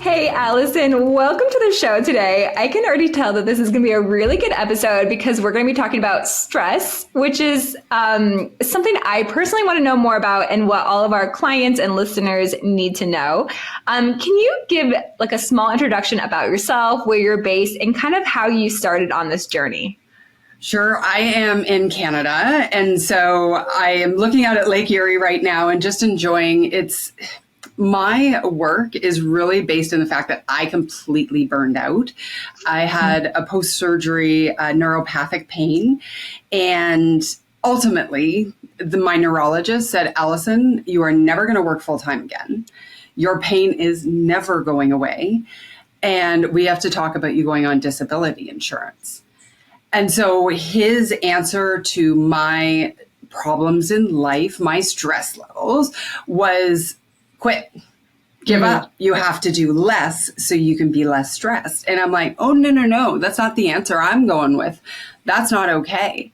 Hey, Allison, welcome to the show today. I can already tell that this is going to be a really good episode because we're going to be talking about stress, which is something I personally want to know more about and what all of our clients and listeners need to know. Can you give like a small introduction about yourself, where you're based, and kind of how you started on this journey? Sure. I am in Canada. And so I am looking out at Lake Erie right now and just enjoying my work is really based in the fact that I completely burned out. I had a post-surgery neuropathic pain, and ultimately my neurologist said, Allison, you are never going to work full-time again. Your pain is never going away. And we have to talk about you going on disability insurance. And so his answer to my problems in life, my stress levels, was quit, give up. You have to do less so you can be less stressed. And I'm like, oh, no, that's not the answer I'm going with. That's not okay.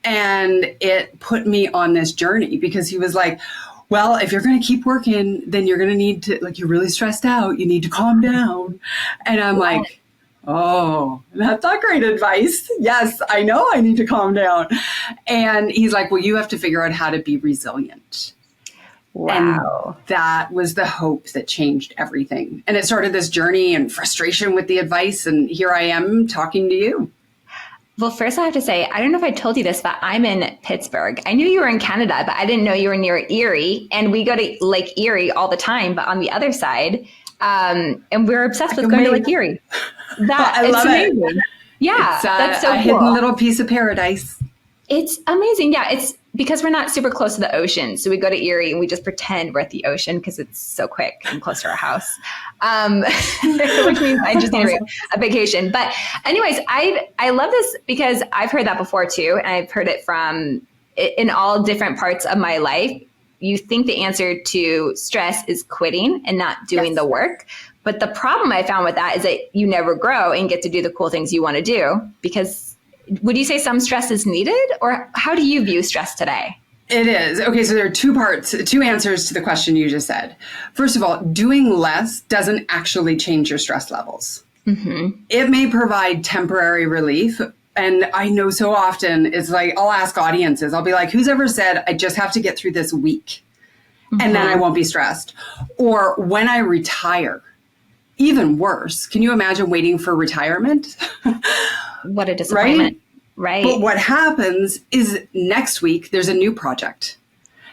And it put me on this journey because he was like, well, if you're going to keep working, then you're going to need to, like, you're really stressed out. You need to calm down. And I'm like, oh, that's not great advice. Yes, I know I need to calm down. And he's like, well, you have to figure out how to be resilient. Wow. And that was the hope that changed everything. And it started this journey and frustration with the advice. And here I am talking to you. Well, first I have to say, I don't know if I told you this, but I'm in Pittsburgh. I knew you were in Canada, but I didn't know you were near Erie. And we go to Lake Erie all the time, but on the other side. And we're obsessed with going to Lake Erie. I love it. Yeah, that's so cool. A hidden little piece of paradise. It's amazing. Yeah, it's because we're not super close to the ocean. So we go to Erie and we just pretend we're at the ocean because it's so quick and close to our house, which means I just need a vacation. But anyways, I love this because I've heard that before too. And I've heard it from in all different parts of my life. You think the answer to stress is quitting and not doing the work. But the problem I found with that is that you never grow and get to do the cool things you want to do because would you say some stress is needed, or how do you view stress today? It is. Okay, so there are two answers to the question you just said. First of all, doing less doesn't actually change your stress levels. Mm-hmm. It may provide temporary relief. And I know so often it's like, I'll ask audiences, I'll be like, who's ever said, I just have to get through this week and then I won't be stressed? Or when I retire, even worse, can you imagine waiting for retirement? What a disappointment. Right. But what happens is next week, there's a new project.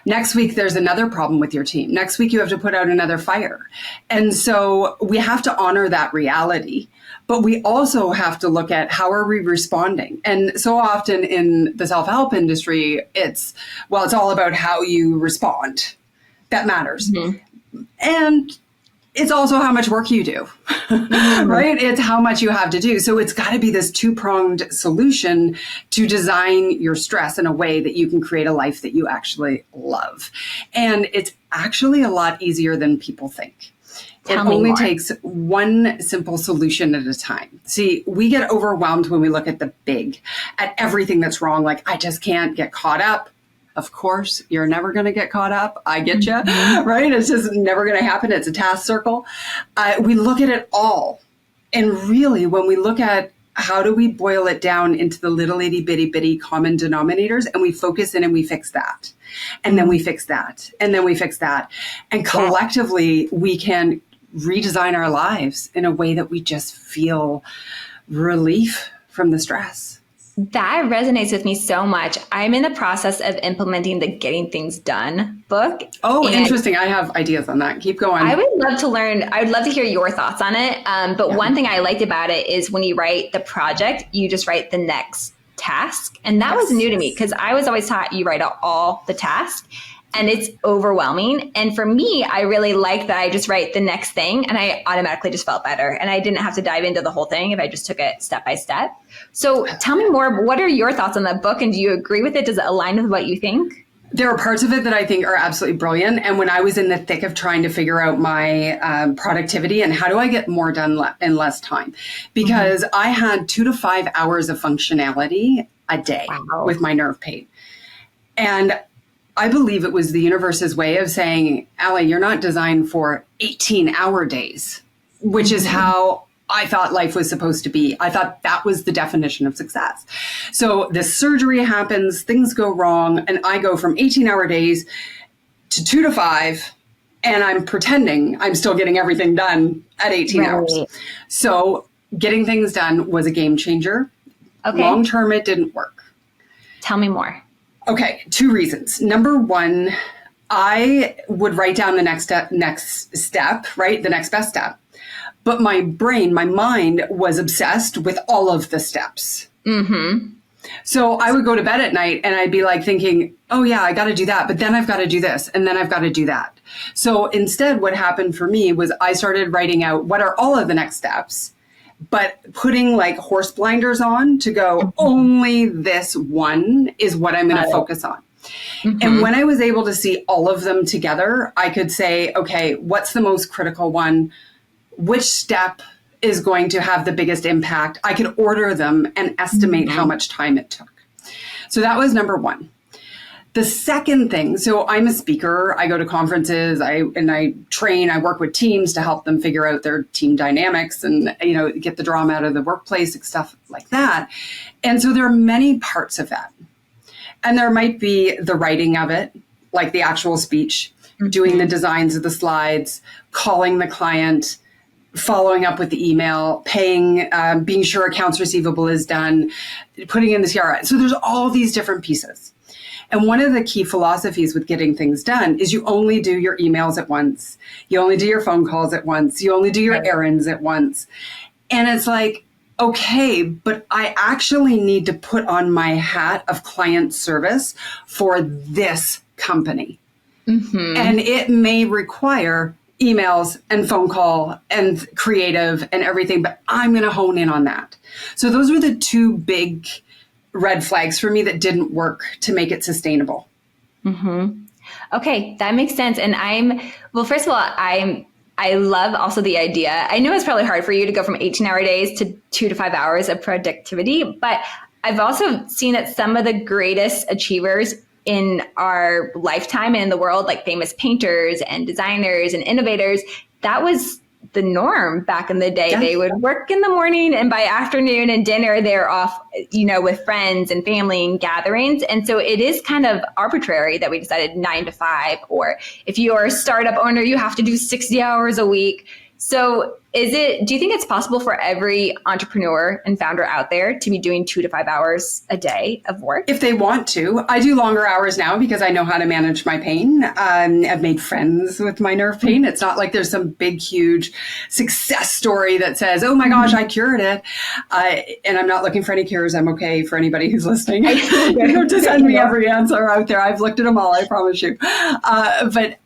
Next week, there's another problem with your team. Next week, you have to put out another fire. And so we have to honor that reality. But we also have to look at how are we responding? And so often in the self-help industry, it's all about how you respond. That matters. Mm-hmm. And it's also how much work you do, right? It's how much you have to do. So it's got to be this two-pronged solution to design your stress in a way that you can create a life that you actually love. And it's actually a lot easier than people think. It only takes one simple solution at a time. See, we get overwhelmed when we look at the big, at everything that's wrong. Like, I just can't get caught up. Of course, you're never going to get caught up. I get you, right? It's just never going to happen. It's a task circle. We look at it all. And really, when we look at how do we boil it down into the little itty bitty common denominators, and we focus in and we fix that. And then we fix that. And then we fix that. And collectively, we can redesign our lives in a way that we just feel relief from the stress. That resonates with me so much. I'm in the process of implementing the Getting Things Done book. Oh, interesting. I have ideas on that. Keep going. I would love to learn. I would love to hear your thoughts on it. But one thing I liked about it is when you write the project, you just write the next task. And that was new to me because I was always taught you write out all the tasks. And it's overwhelming. And for me, I really like that I just write the next thing and I automatically just felt better. And I didn't have to dive into the whole thing if I just took it step by step. So tell me more. What are your thoughts on that book? And do you agree with it? Does it align with what you think? There are parts of it that I think are absolutely brilliant. And when I was in the thick of trying to figure out my productivity and how do I get more done in less time, because I had 2 to 5 hours of functionality a day with my nerve pain. And I believe it was the universe's way of saying, Allie, you're not designed for 18-hour days. which is how I thought life was supposed to be. I thought that was the definition of success. So this surgery happens, things go wrong, and I go from 18-hour days to 2 to 5, and I'm pretending I'm still getting everything done at 18 hours. So getting things done was a game changer. Okay. Long term, it didn't work. Tell me more. Okay, 2 reasons. Number 1, I would write down the next step, right? The next best step. But my brain, my mind was obsessed with all of the steps. Mm-hmm. So I would go to bed at night and I'd be like thinking, oh yeah, I got to do that. But then I've got to do this. And then I've got to do that. So instead, what happened for me was I started writing out what are all of the next steps, but putting like horse blinders on to go, only this one is what I'm going to focus on. Mm-hmm. And when I was able to see all of them together, I could say, okay, what's the most critical one? Which step is going to have the biggest impact? I could order them and estimate how much time it took. So that was number 1. The second thing, so I'm a speaker. I go to conferences, I train, I work with teams to help them figure out their team dynamics and, get the drama out of the workplace and stuff like that. And so there are many parts of that. And there might be the writing of it, like the actual speech, doing the designs of the slides, calling the client, following up with the email, paying, being sure accounts receivable is done, putting in the CRDLE. So there's all these different pieces. And one of the key philosophies with getting things done is you only do your emails at once. You only do your phone calls at once. You only do your errands at once. And it's like, okay, but I actually need to put on my hat of client service for this company. Mm-hmm. And it may require emails and phone call and creative and everything, but I'm going to hone in on that. So those were the 2 big red flags for me that didn't work to make it sustainable. Mm-hmm. Okay, that makes sense. And first of all, I love also the idea. I know it's probably hard for you to go from 18-hour days to 2 to 5 hours of productivity, but I've also seen that some of the greatest achievers in our lifetime and in the world, like famous painters and designers and innovators, that was the norm back in the day. Yeah. They would work in the morning and by afternoon and dinner, they're off, with friends and family and gatherings. And so it is kind of arbitrary that we decided 9 to 5, or if you're a startup owner, you have to do 60 hours a week. So do you think it's possible for every entrepreneur and founder out there to be doing 2 to 5 hours a day of work? If they want to. I do longer hours now because I know how to manage my pain. I've made friends with my nerve pain. It's not like there's some big, huge success story that says, oh my gosh, I cured it. And I'm not looking for any cures. I'm okay for anybody who's listening. You don't have to send me every answer out there. I've looked at them all, I promise you. But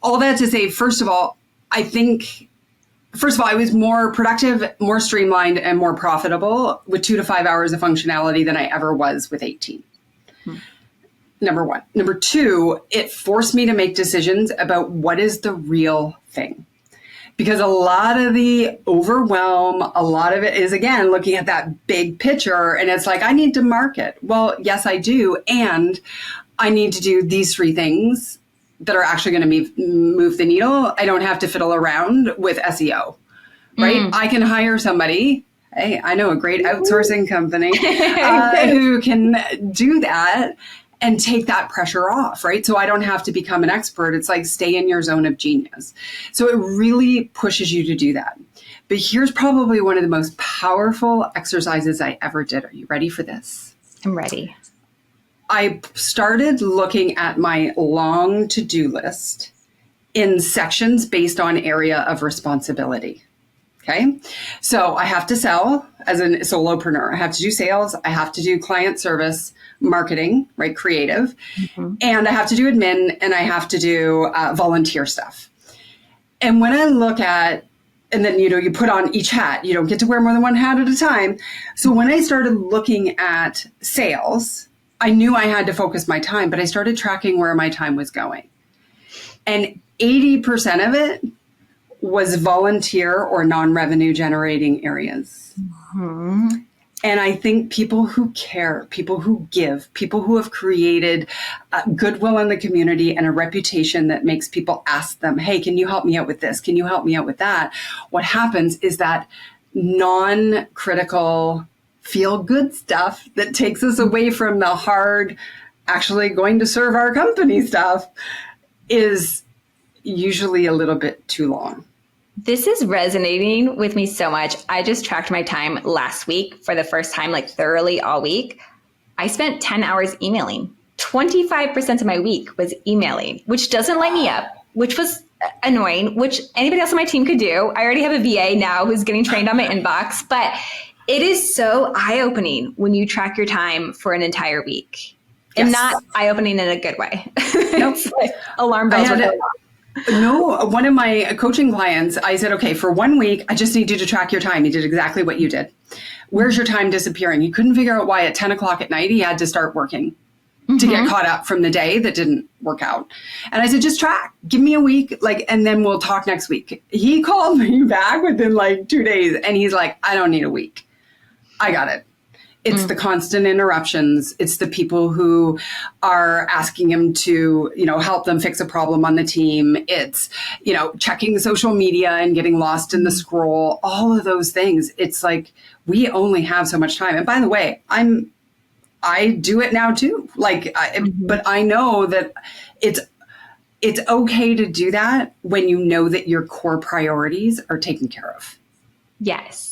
all that to say, first of all, I was more productive, more streamlined, and more profitable with 2 to 5 hours of functionality than I ever was with 18. Number 1. Number 2, it forced me to make decisions about what is the real thing. Because a lot of the overwhelm, a lot of it is, again, looking at that big picture. And it's like, I need to market. Well, yes, I do. And I need to do these 3 things that are actually going to move the needle. I don't have to fiddle around with SEO, right? I can hire somebody. Hey, I know a great outsourcing company who can do that and take that pressure off, right? So I don't have to become an expert. It's like stay in your zone of genius. So it really pushes you to do that. But here's probably one of the most powerful exercises I ever did. Are you ready for this? I'm ready. I started looking at my long to-do list in sections based on area of responsibility. Okay. So I have to sell as a solopreneur. I have to do sales. I have to do client service, marketing, right? Creative. Mm-hmm. And I have to do admin and I have to do volunteer stuff. And when I look at, and then, you put on each hat, you don't get to wear more than one hat at a time. So when I started looking at sales, I knew I had to focus my time, but I started tracking where my time was going. And 80% of it was volunteer or non-revenue generating areas. Mm-hmm. And I think people who care, people who give, people who have created goodwill in the community and a reputation that makes people ask them, hey, can you help me out with this? Can you help me out with that? What happens is that non-critical feel-good stuff that takes us away from the hard, actually going to serve our company stuff is usually a little bit too long. This is resonating with me so much. I just tracked my time last week for the first time, like thoroughly all week. I spent 10 hours emailing. 25% of my week was emailing, which doesn't light me up, which was annoying, which anybody else on my team could do. I already have a VA now who's getting trained on my inbox, but it is so eye-opening when you track your time for an entire week. Yes. And not eye-opening in a good way. Nope. Like alarm bells were going off. No, one of my coaching clients, I said, okay, for 1 week, I just need you to track your time. He did exactly what you did. Where's your time disappearing? He couldn't figure out why at 10 o'clock at night he had to start working to get caught up from the day that didn't work out. And I said, just track, give me a week, and then we'll talk next week. He called me back within 2 days and he's like, I don't need a week. I got it. It's the constant interruptions. It's the people who are asking him to, help them fix a problem on the team. It's, checking social media and getting lost in the scroll, all of those things. It's like, we only have so much time. And by the way, I do it now too. But I know that it's okay to do that when you know that your core priorities are taken care of. Yes.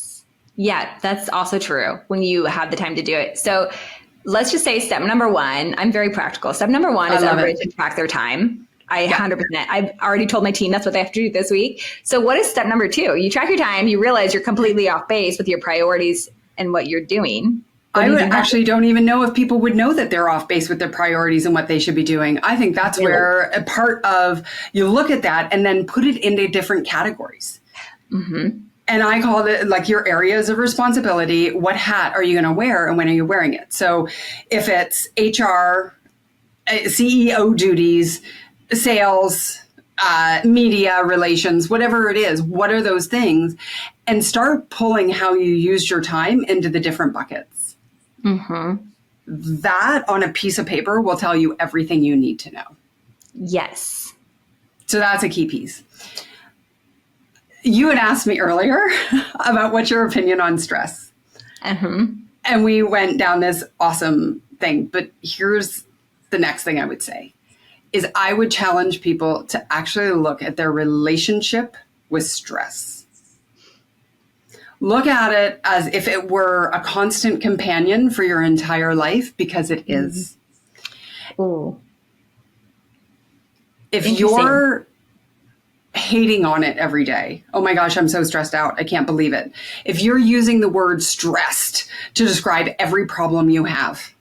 Yeah, that's also true when you have the time to do it. So let's just say step number one, I'm very practical. Step number one is everybody to track their time. 100%. I've already told my team that's what they have to do this week. So what is step number two? You track your time, you realize you're completely off base with your priorities and what you're doing. I actually don't even know if people would know that they're off base with their priorities and what they should be doing. I think that's where a part of you look at that and then put it into different categories. Mm-hmm. And I call it your areas of responsibility. What hat are you going to wear and when are you wearing it? So if it's HR, CEO duties, sales, media relations, whatever it is, what are those things? And start pulling how you use your time into the different buckets. Mm-hmm. That on a piece of paper will tell you everything you need to know. Yes. So that's a key piece. You had asked me earlier about what's your opinion on stress. Uh-huh. And we went down this awesome thing. But here's the next thing I would say is I would challenge people to actually look at their relationship with stress. Look at it as if it were a constant companion for your entire life, because it is. Ooh. If you're hating on it every day, oh my gosh, I'm so stressed out, I can't believe it. If you're using the word stressed to describe every problem you have,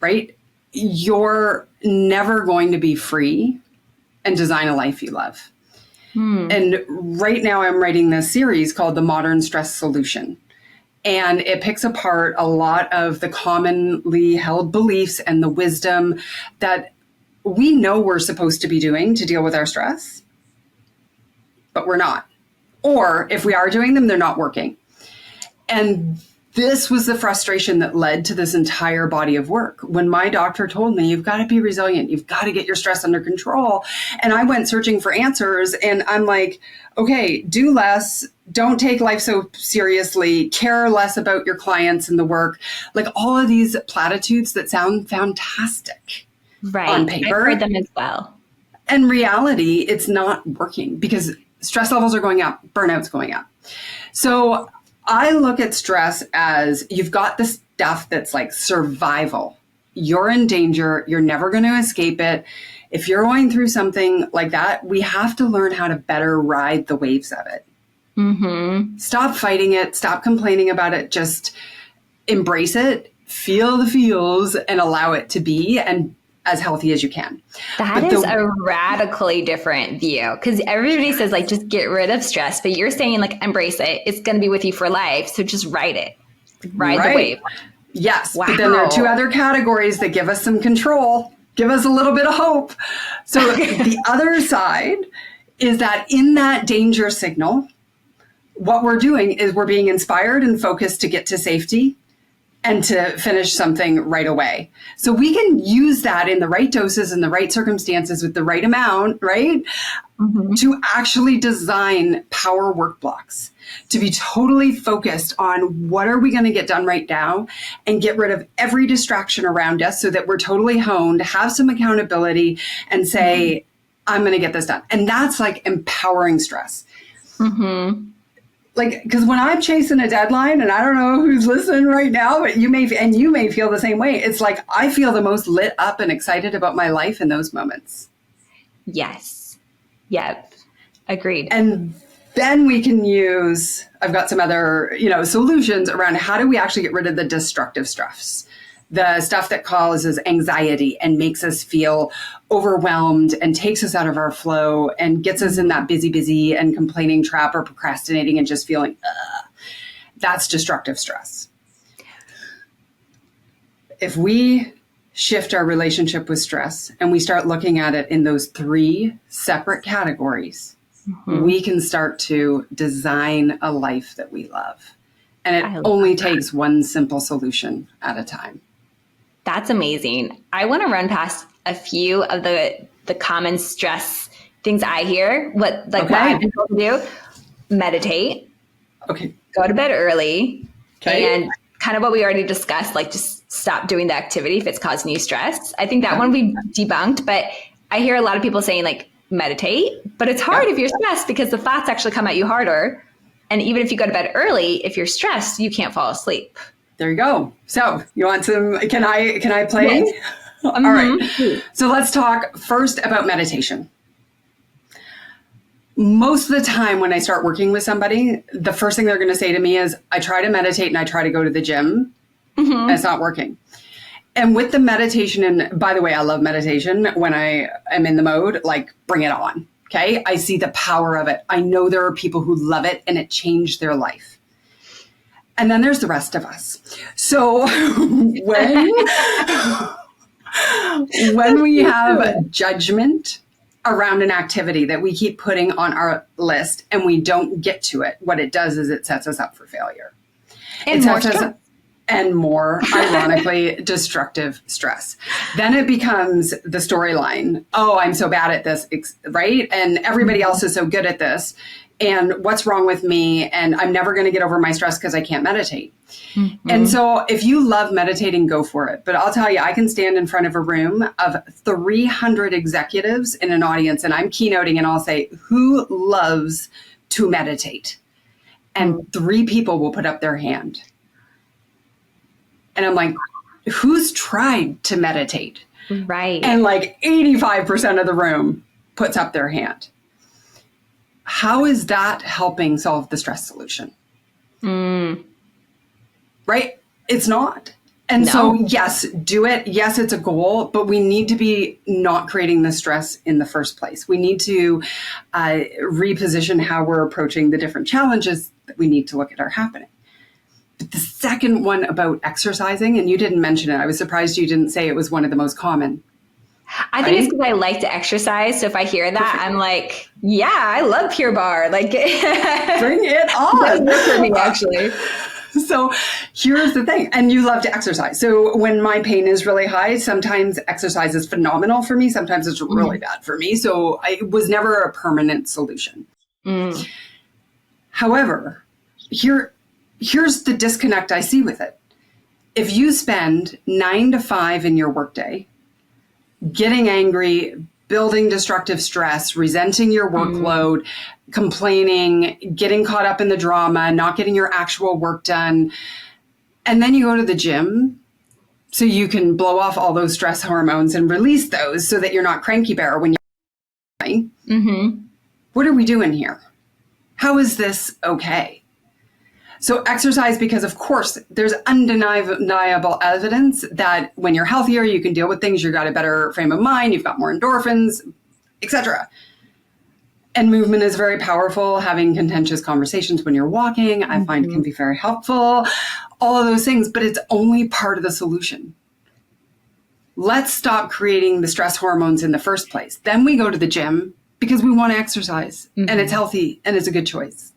right? You're never going to be free and design a life you love. And right now I'm writing this series called The Modern Stress Solution. And it picks apart a lot of the commonly held beliefs and the wisdom that we know we're supposed to be doing to deal with our stress, but we're not. Or if we are doing them, they're not working. And this was the frustration that led to this entire body of work. When my doctor told me, you've got to be resilient, you've got to get your stress under control. And I went searching for answers and I'm like, okay, do less, don't take life so seriously, care less about your clients and the work. Like all of these platitudes that sound fantastic on paper. I've heard them as well. In reality, it's not working because stress levels are going up, burnout's going up. So I look at stress as you've got the stuff that's like survival. You're in danger. You're never going to escape it. If you're going through something like that, we have to learn how to better ride the waves of it. Mm-hmm. Stop fighting it. Stop complaining about it. Just embrace it, feel the feels, and allow it to be and as healthy as you can. That is a radically different view because everybody says just get rid of stress, but you're saying embrace it. It's going to be with you for life. So just ride it. Ride the wave. Yes. Wow. But then there are two other categories that give us some control, give us a little bit of hope. So the other side is that in that danger signal, what we're doing is we're being inspired and focused to get to safety and to finish something right away. So we can use that in the right doses and the right circumstances with the right amount, right? To actually design power work blocks, to be totally focused on what are we going to get done right now and get rid of every distraction around us so that we're totally honed, have some accountability and say, I'm going to get this done. And that's like empowering stress. Like, because when I'm chasing a deadline, and I don't know who's listening right now, but you may feel the same way. It's like I feel the most lit up and excited about my life in those moments. Yes. Yep. Agreed. And then we can use, I've got some other, solutions around how do we actually get rid of the destructive stress, the stuff that causes anxiety and makes us feel overwhelmed and takes us out of our flow and gets us in that busy and complaining trap or procrastinating and just feeling, that's destructive stress. If we shift our relationship with stress and we start looking at it in those 3 separate categories, we can start to design a life that we love. And it only takes one simple solution at a time. That's amazing. I want to run past a few of the common stress things I hear. What I've been told to do: meditate. Okay. Go to bed early. Okay. And kind of what we already discussed, like just stop doing the activity if it's causing you stress. I think that one we debunked, but I hear a lot of people saying like meditate, but it's hard if you're stressed because the thoughts actually come at you harder. And even if you go to bed early, if you're stressed, you can't fall asleep. There you go. So you want some, can I play? Yes. All right. So let's talk first about meditation. Most of the time when I start working with somebody, the first thing they're going to say to me is, I try to meditate and I try to go to the gym and it's not working. And with the meditation, and by the way, I love meditation when I am in the mode, like bring it on. Okay. I see the power of it. I know there are people who love it and it changed their life. And then there's the rest of us. So when we have judgment around an activity that we keep putting on our list and we don't get to it, what it does is it sets us up for failure. And more, ironically, destructive stress. Then it becomes the storyline. Oh, I'm so bad at this, right? And everybody else is so good at this. And what's wrong with me? And I'm never going to get over my stress because I can't meditate. And so if you love meditating, go for it. But I'll tell you, I can stand in front of a room of 300 executives in an audience and I'm keynoting and I'll say, who loves to meditate? And 3 people will put up their hand. And I'm like, who's tried to meditate? Right. And like 85% of the room puts up their hand. How is that helping solve the stress solution? Right? It's not. And so, yes, do it. Yes, it's a goal, but we need to be not creating the stress in the first place. We need to reposition how we're approaching the different challenges that we need to look at are happening. But the second one about exercising, and you didn't mention it, I was surprised you didn't say it was one of the most common. I think it's because I like to exercise. So if I hear that, I'm like, yeah, I love Pure Barre. Like, bring it on. That's good for me, actually. So here's the thing. And you love to exercise. So when my pain is really high, sometimes exercise is phenomenal for me. Sometimes it's really bad for me. So it was never a permanent solution. However, here's the disconnect I see with it. If you spend 9 to 5 in your workday, getting angry, building destructive stress, resenting your workload, complaining, getting caught up in the drama, not getting your actual work done. And then you go to the gym so you can blow off all those stress hormones and release those so that you're not cranky bear when you're What are we doing here? How is this okay? So exercise, because of course there's undeniable evidence that when you're healthier, you can deal with things. You've got a better frame of mind. You've got more endorphins, etc. And movement is very powerful. Having contentious conversations when you're walking, I find can be very helpful. All of those things, but it's only part of the solution. Let's stop creating the stress hormones in the first place. Then we go to the gym because we want to exercise and it's healthy and it's a good choice.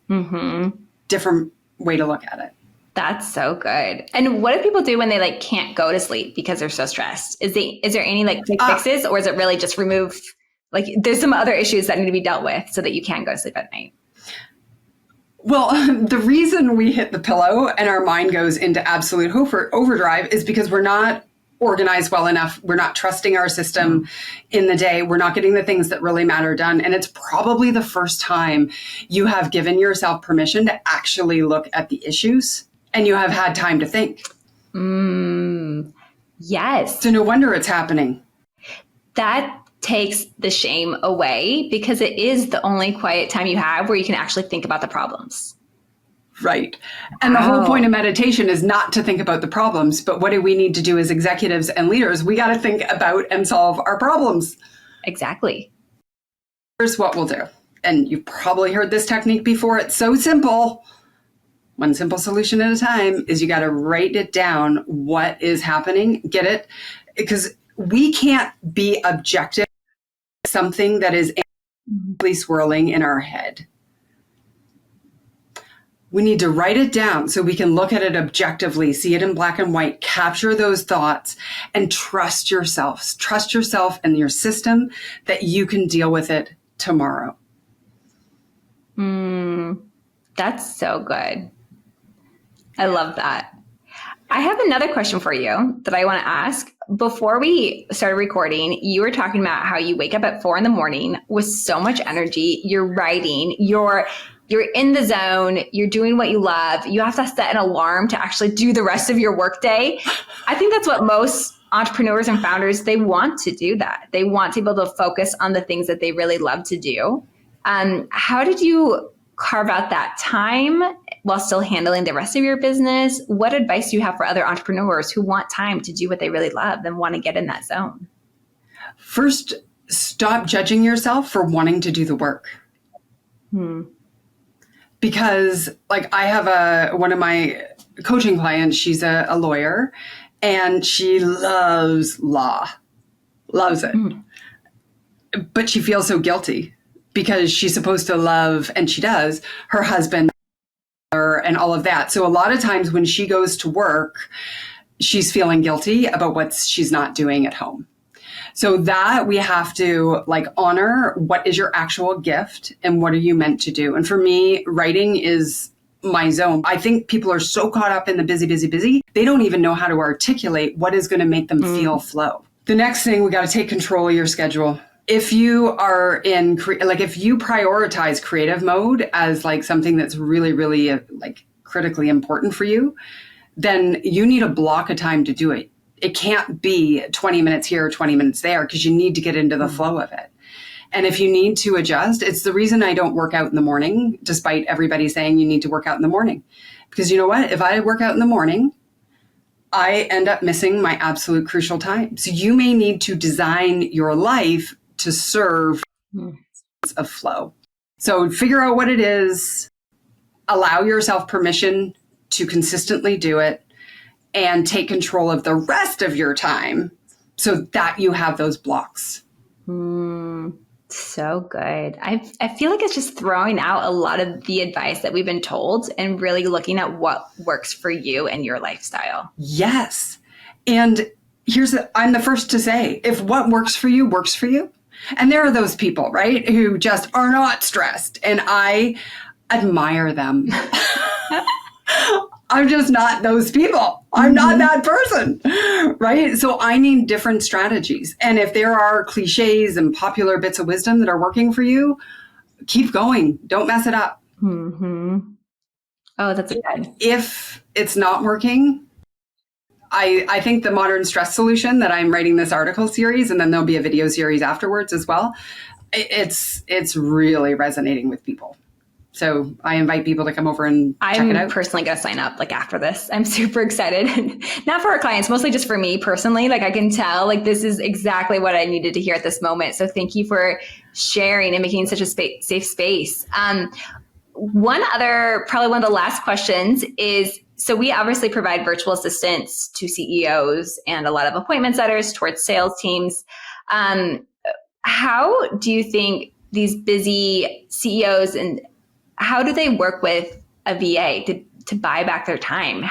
different way to look at it. That's so good. And what do people do when they like can't go to sleep because they're so stressed? Is there any like quick fixes, or is it really just remove, like there's some other issues that need to be dealt with so that you can go to sleep at night? Well, the reason we hit the pillow and our mind goes into absolute overdrive is because we're not organized well enough. We're not trusting our system in the day. We're not getting the things that really matter done. And it's probably the first time you have given yourself permission to actually look at the issues and you have had time to think. Yes. So no wonder it's happening. That takes the shame away because it is the only quiet time you have where you can actually think about the problems. Right. And the whole point of meditation is not to think about the problems, but what do we need to do as executives and leaders? We got to think about and solve our problems. Exactly. Here's what we'll do. And you've probably heard this technique before. It's so simple. One simple solution at a time is you got to write it down. What is happening? Get it? Because we can't be objective. Something that is endlessly swirling in our head. We need to write it down so we can look at it objectively, see it in black and white, capture those thoughts, and trust yourself. Trust yourself and your system that you can deal with it tomorrow. That's so good. I love that. I have another question for you that I want to ask. Before we started recording, you were talking about how you wake up at 4 a.m. with so much energy. You're writing, you're in the zone, you're doing what you love. You have to set an alarm to actually do the rest of your workday. I think that's what most entrepreneurs and founders, they want to do that. They want to be able to focus on the things that they really love to do. How did you carve out that time while still handling the rest of your business? What advice do you have for other entrepreneurs who want time to do what they really love and want to get in that zone? First, stop judging yourself for wanting to do the work. Because like I have one of my coaching clients, she's a lawyer and she loves law, loves it. But she feels so guilty because she's supposed to love, and she does, her husband and all of that. So a lot of times when she goes to work, she's feeling guilty about what she's not doing at home. So that we have to like honor what is your actual gift and what are you meant to do. And for me, writing is my zone. I think people are so caught up in the busy. They don't even know how to articulate what is going to make them feel flow. The next thing, we got to take control of your schedule. If you are in, if you prioritize creative mode as like something that's really, really like critically important for you, then you need a block of time to do it. It can't be 20 minutes here, 20 minutes there, because you need to get into the flow of it. And if you need to adjust, it's the reason I don't work out in the morning, despite everybody saying you need to work out in the morning. Because you know what? If I work out in the morning, I end up missing my absolute crucial time. So you may need to design your life to serve of flow. So figure out what it is, allow yourself permission to consistently do it, and take control of the rest of your time so that you have those blocks. So good. I feel like it's just throwing out a lot of the advice that we've been told and really looking at what works for you and your lifestyle. Yes. And I'm the first to say, if what works for you works for you. And there are those people, right, who just are not stressed. And I admire them. I'm just not those people. I'm not that person, right? So I need different strategies. And if there are cliches and popular bits of wisdom that are working for you, keep going. Don't mess it up. Oh, that's good. If it's not working, I think the modern stress solution that I'm writing this article series, and then there'll be a video series afterwards as well. It's really resonating with people. So I invite people to come over and check it out. I'm personally going to sign up like after this. I'm super excited. Not for our clients, mostly just for me personally. Like I can tell like this is exactly what I needed to hear at this moment. So thank you for sharing and making such a safe space. One of the last questions is, so we obviously provide virtual assistants to CEOs and a lot of appointment setters towards sales teams. How do you think these busy CEOs, and how do they work with a VA to buy back their time?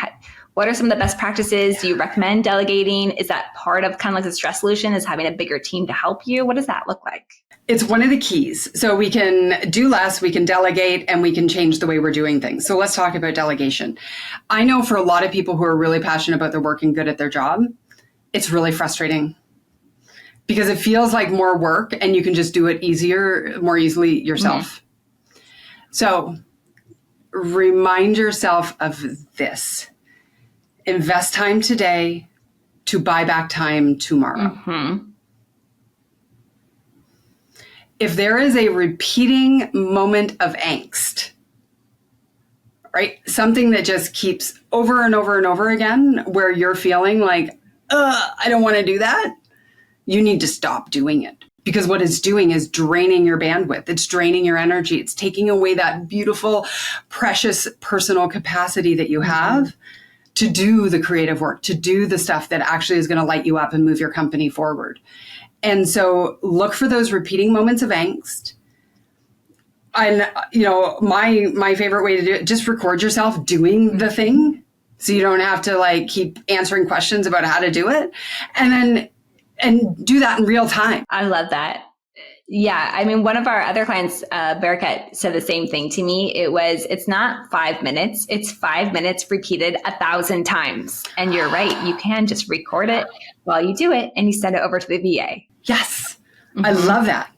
What are some of the best practices? Do you recommend delegating? Is that part of kind of like the stress solution, is having a bigger team to help you? What does that look like? It's one of the keys. So we can do less, we can delegate, and we can change the way we're doing things. So let's talk about delegation. I know for a lot of people who are really passionate about their work and good at their job, it's really frustrating because it feels like more work and you can just do it more easily yourself. Mm-hmm. So remind yourself of this. Invest time today to buy back time tomorrow. Mm-hmm. If there is a repeating moment of angst, right? Something that just keeps over and over and over again, where you're feeling like, I don't want to do that. You need to stop doing it, because what it's doing is draining your bandwidth. It's draining your energy. It's taking away that beautiful, precious personal capacity that you have to do the creative work, to do the stuff that actually is going to light you up and move your company forward. And so look for those repeating moments of angst. And, my favorite way to do it, just record yourself doing the thing so you don't have to like keep answering questions about how to do it. And do that in real time. I love that. Yeah. I mean, one of our other clients, Bearcat, said the same thing to me. It's not 5 minutes. It's 5 minutes repeated 1,000 times. And you're right. You can just record it while you do it and you send it over to the VA. Yes. Mm-hmm. I love that.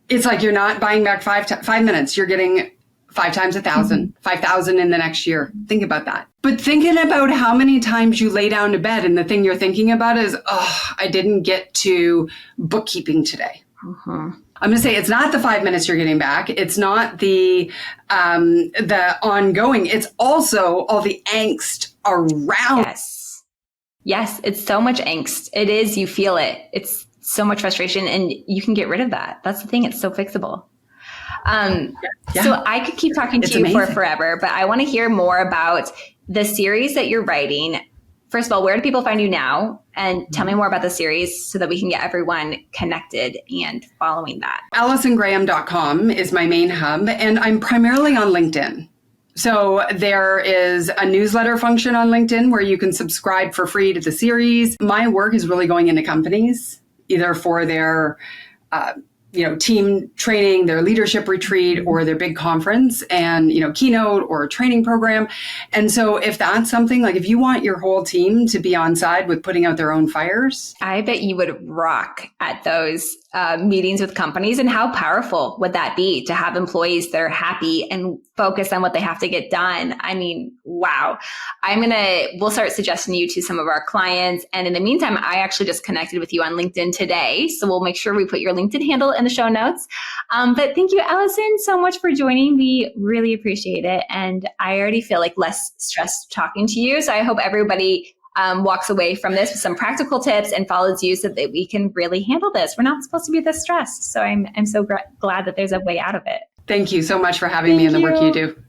It's like you're not buying back 5 minutes. You're getting 5 times 1,000, 5,000 in the next year. Think about that. But thinking about how many times you lay down to bed and the thing you're thinking about is, I didn't get to bookkeeping today. Mm-hmm. I'm going to say it's not the 5 minutes you're getting back. It's not the ongoing. It's also all the angst around. Yes. It's so much angst. It is. You feel it. It's so much frustration and you can get rid of that. That's the thing. It's so fixable. So I could keep talking to you for forever, but I want to hear more about the series that you're writing. First of all, where do people find you now? And tell me more about the series so that we can get everyone connected and following that. AllisonGraham.com is my main hub, and I'm primarily on LinkedIn. So there is a newsletter function on LinkedIn where you can subscribe for free to the series. My work is really going into companies, either for their team training, their leadership retreat, or their big conference and, Keynote or a training program. And so if that's something like, if you want your whole team to be on side with putting out their own fires, I bet you would rock at those meetings with companies. And how powerful would that be to have employees that are happy and focused on what they have to get done? I mean, wow. We'll start suggesting you to some of our clients. And in the meantime, I actually just connected with you on LinkedIn today. So we'll make sure we put your LinkedIn handle in the show notes. But thank you, Allison, so much for joining. We really appreciate it. And I already feel like less stressed talking to you. So I hope everybody walks away from this with some practical tips and follows you so that we can really handle this. We're not supposed to be this stressed. So I'm so glad that there's a way out of it. Thank you so much for having me in the work you do.